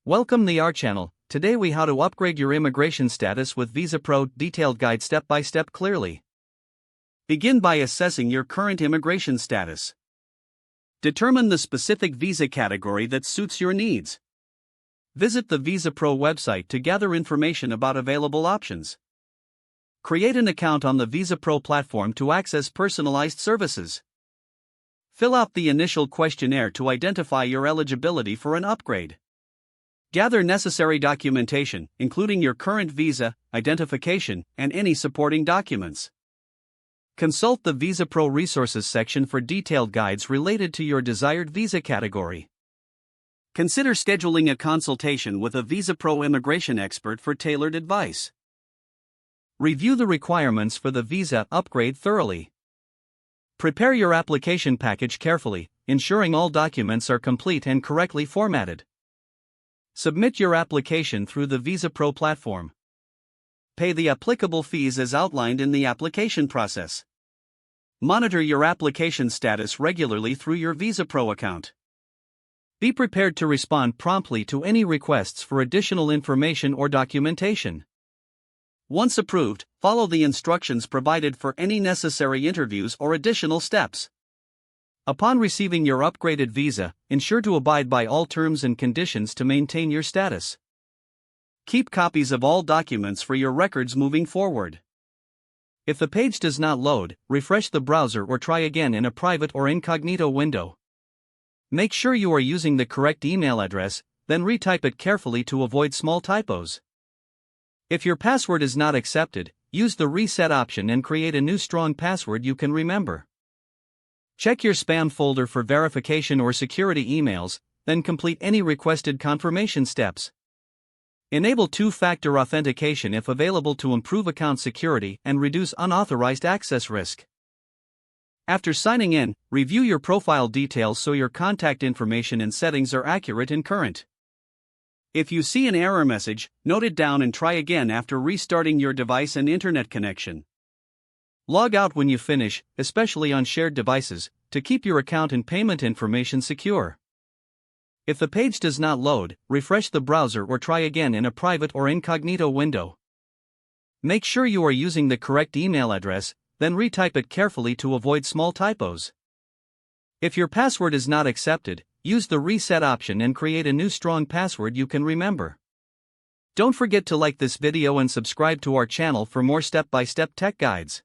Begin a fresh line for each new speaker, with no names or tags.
Welcome to our channel. Today we how to upgrade your immigration status with VisaPro detailed guide step by step clearly. Begin by assessing your current immigration status. Determine the specific visa category that suits your needs. Visit the VisaPro website to gather information about available options. Create an account on the VisaPro platform to access personalized services. Fill out the initial questionnaire to identify your eligibility for an upgrade. Gather necessary documentation, including your current visa, identification, and any supporting documents. Consult the VisaPro resources section for detailed guides related to your desired visa category. Consider scheduling a consultation with a VisaPro immigration expert for tailored advice. Review the requirements for the visa upgrade thoroughly. Prepare your application package carefully, ensuring all documents are complete and correctly formatted. Submit your application through the VisaPro platform. Pay the applicable fees as outlined in the application process. Monitor your application status regularly through your VisaPro account. Be prepared to respond promptly to any requests for additional information or documentation. Once approved, follow the instructions provided for any necessary interviews or additional steps. Upon receiving your upgraded visa, ensure to abide by all terms and conditions to maintain your status. Keep copies of all documents for your records moving forward. If the page does not load, refresh the browser or try again in a private or incognito window. Make sure you are using the correct email address, then retype it carefully to avoid small typos. If your password is not accepted, use the reset option and create a new strong password you can remember. Check your spam folder for verification or security emails, then complete any requested confirmation steps. Enable two-factor authentication if available to improve account security and reduce unauthorized access risk. After signing in, review your profile details so your contact information and settings are accurate and current. If you see an error message, note it down and try again after restarting your device and internet connection. Log out when you finish, especially on shared devices, to keep your account and payment information secure. If the page does not load, refresh the browser or try again in a private or incognito window. Make sure you are using the correct email address, then retype it carefully to avoid small typos. If your password is not accepted, use the reset option and create a new strong password you can remember. Don't forget to like this video and subscribe to our channel for more step-by-step tech guides.